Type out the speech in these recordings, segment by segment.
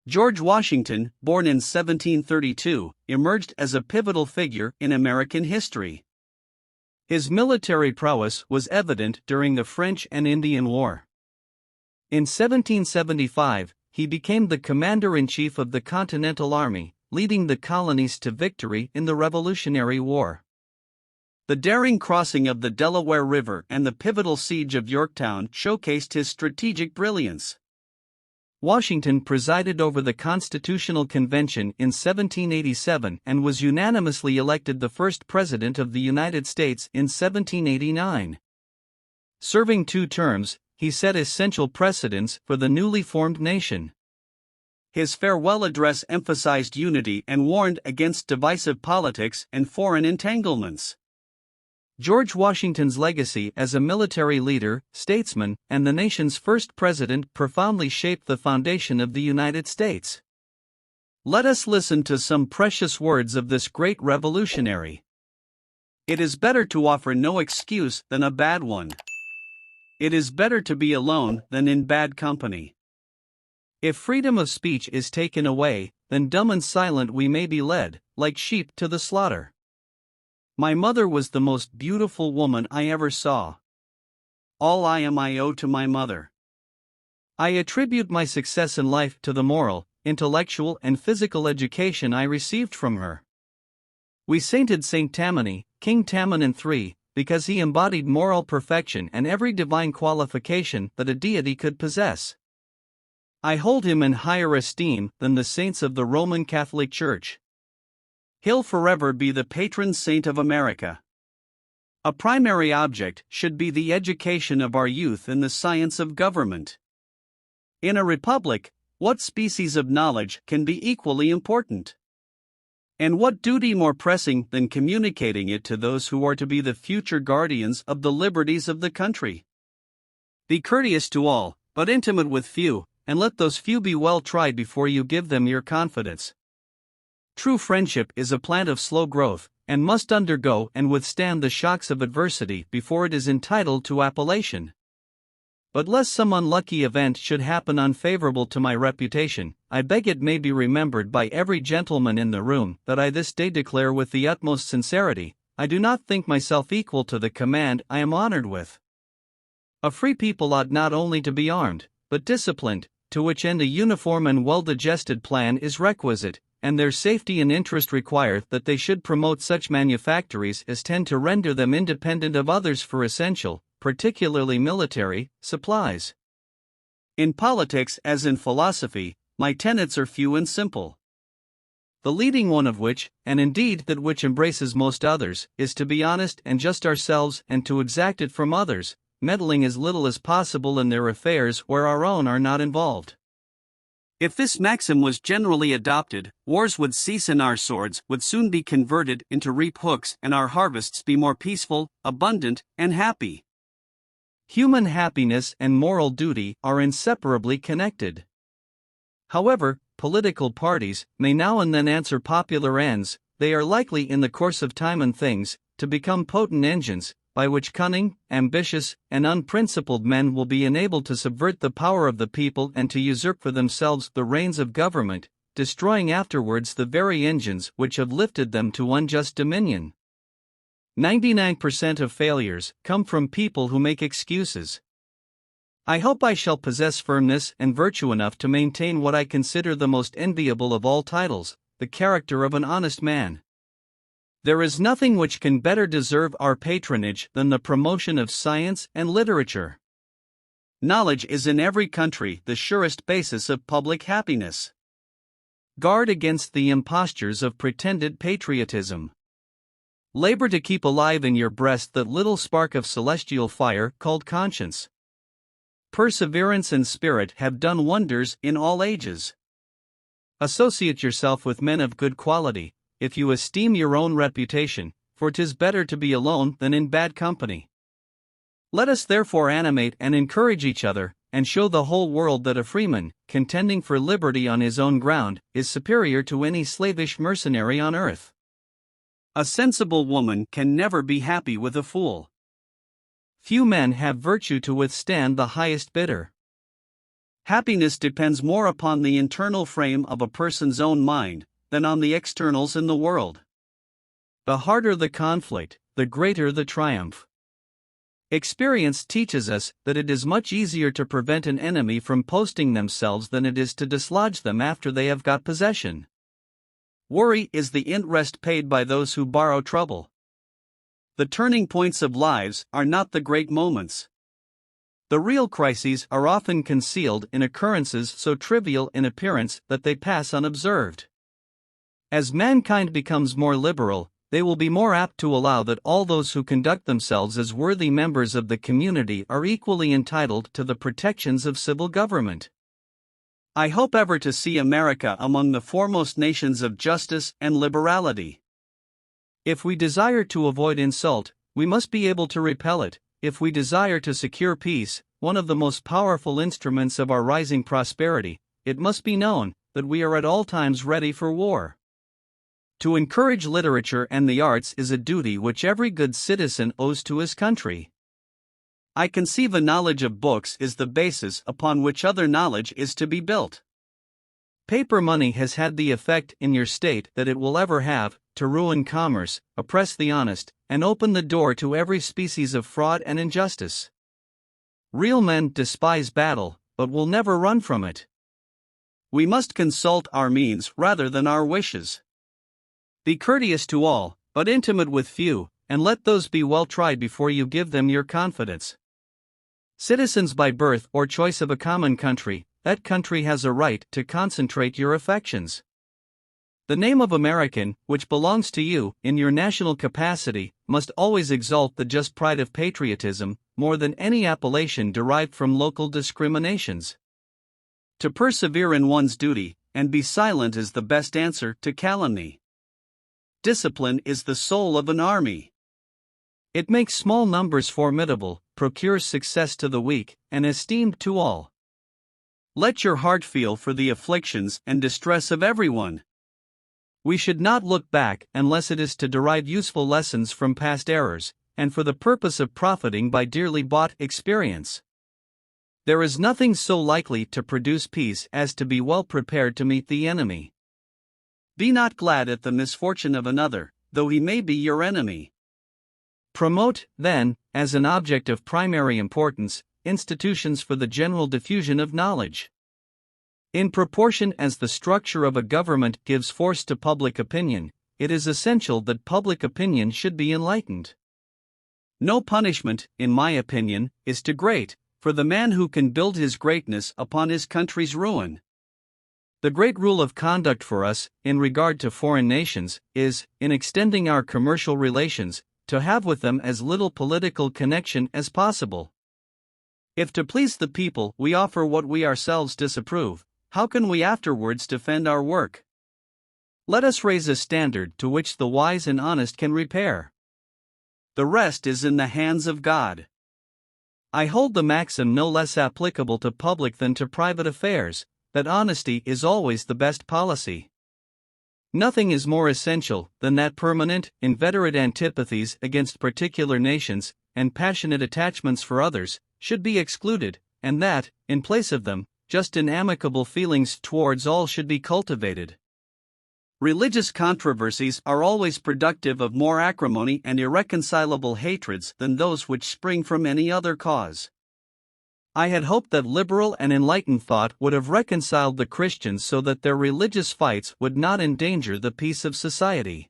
George Washington, born in 1732, emerged as a pivotal figure in American history. His military prowess was evident during the French and Indian War. In 1775, he became the commander-in-chief of the Continental Army, leading the colonies to victory in the Revolutionary War. The daring crossing of the Delaware River and the pivotal siege of Yorktown showcased his strategic brilliance. Washington presided over the Constitutional Convention in 1787 and was unanimously elected the first President of the United States in 1789. Serving 2 terms, he set essential precedents for the newly formed nation. His farewell address emphasized unity and warned against divisive politics and foreign entanglements. George Washington's legacy as a military leader, statesman, and the nation's first president profoundly shaped the foundation of the United States. Let us listen to some precious words of this great revolutionary. It is better to offer no excuse than a bad one. It is better to be alone than in bad company. If freedom of speech is taken away, then dumb and silent we may be led, like sheep to the slaughter. My mother was the most beautiful woman I ever saw. All I am I owe to my mother. I attribute my success in life to the moral, intellectual and physical education I received from her. We sainted Saint Tammany, King Tamanin III, because he embodied moral perfection and every divine qualification that a deity could possess. I hold him in higher esteem than the saints of the Roman Catholic Church. He'll forever be the patron saint of America. A primary object should be the education of our youth in the science of government. In a republic, what species of knowledge can be equally important? And what duty more pressing than communicating it to those who are to be the future guardians of the liberties of the country? Be courteous to all, but intimate with few, and let those few be well tried before you give them your confidence. True friendship is a plant of slow growth, and must undergo and withstand the shocks of adversity before it is entitled to appellation. But lest some unlucky event should happen unfavorable to my reputation, I beg it may be remembered by every gentleman in the room that I this day declare with the utmost sincerity, I do not think myself equal to the command I am honored with. A free people ought not only to be armed, but disciplined, to which end a uniform and well-digested plan is requisite, and their safety and interest require that they should promote such manufactories as tend to render them independent of others for essential, particularly military, supplies. In politics as in philosophy, my tenets are few and simple. The leading one of which, and indeed that which embraces most others, is to be honest and just ourselves and to exact it from others, meddling as little as possible in their affairs where our own are not involved. If this maxim was generally adopted, wars would cease and our swords would soon be converted into reap hooks and our harvests be more peaceful, abundant, and happy. Human happiness and moral duty are inseparably connected. However, political parties may now and then answer popular ends, they are likely in the course of time and things, to become potent engines, by which cunning, ambitious, and unprincipled men will be enabled to subvert the power of the people and to usurp for themselves the reins of government, destroying afterwards the very engines which have lifted them to unjust dominion. 99% of failures come from people who make excuses. I hope I shall possess firmness and virtue enough to maintain what I consider the most enviable of all titles, the character of an honest man. There is nothing which can better deserve our patronage than the promotion of science and literature. Knowledge is in every country the surest basis of public happiness. Guard against the impostures of pretended patriotism. Labor to keep alive in your breast that little spark of celestial fire called conscience. Perseverance and spirit have done wonders in all ages. Associate yourself with men of good quality, if you esteem your own reputation, for 'tis better to be alone than in bad company. Let us therefore animate and encourage each other, and show the whole world that a freeman, contending for liberty on his own ground, is superior to any slavish mercenary on earth. A sensible woman can never be happy with a fool. Few men have virtue to withstand the highest bidder. Happiness depends more upon the internal frame of a person's own mind than on the externals in the world. The harder the conflict, the greater the triumph. Experience teaches us that it is much easier to prevent an enemy from posting themselves than it is to dislodge them after they have got possession. Worry is the interest paid by those who borrow trouble. The turning points of lives are not the great moments. The real crises are often concealed in occurrences so trivial in appearance that they pass unobserved. As mankind becomes more liberal, they will be more apt to allow that all those who conduct themselves as worthy members of the community are equally entitled to the protections of civil government. I hope ever to see America among the foremost nations of justice and liberality. If we desire to avoid insult, we must be able to repel it. If we desire to secure peace, one of the most powerful instruments of our rising prosperity, it must be known that we are at all times ready for war. To encourage literature and the arts is a duty which every good citizen owes to his country. I conceive a knowledge of books is the basis upon which other knowledge is to be built. Paper money has had the effect in your state that it will ever have, to ruin commerce, oppress the honest, and open the door to every species of fraud and injustice. Real men despise battle, but will never run from it. We must consult our means rather than our wishes. Be courteous to all, but intimate with few, and let those be well tried before you give them your confidence. Citizens by birth or choice of a common country, that country has a right to concentrate your affections. The name of American, which belongs to you, in your national capacity, must always exalt the just pride of patriotism, more than any appellation derived from local discriminations. To persevere in one's duty, and be silent is the best answer to calumny. Discipline is the soul of an army. It makes small numbers formidable, procures success to the weak, and esteemed to all. Let your heart feel for the afflictions and distress of everyone. We should not look back unless it is to derive useful lessons from past errors, and for the purpose of profiting by dearly bought experience. There is nothing so likely to produce peace as to be well prepared to meet the enemy. Be not glad at the misfortune of another, though he may be your enemy. Promote, then, as an object of primary importance, institutions for the general diffusion of knowledge. In proportion as the structure of a government gives force to public opinion, it is essential that public opinion should be enlightened. No punishment, in my opinion, is too great for the man who can build his greatness upon his country's ruin. The great rule of conduct for us, in regard to foreign nations, is, in extending our commercial relations, to have with them as little political connection as possible. If to please the people we offer what we ourselves disapprove, how can we afterwards defend our work? Let us raise a standard to which the wise and honest can repair. The rest is in the hands of God. I hold the maxim no less applicable to public than to private affairs, that honesty is always the best policy. Nothing is more essential than that permanent, inveterate antipathies against particular nations, and passionate attachments for others, should be excluded, and that, in place of them, just and amicable feelings towards all should be cultivated. Religious controversies are always productive of more acrimony and irreconcilable hatreds than those which spring from any other cause. I had hoped that liberal and enlightened thought would have reconciled the Christians so that their religious fights would not endanger the peace of society.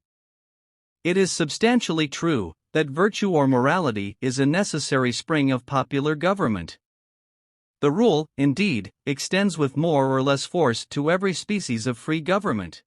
It is substantially true that virtue or morality is a necessary spring of popular government. The rule, indeed, extends with more or less force to every species of free government.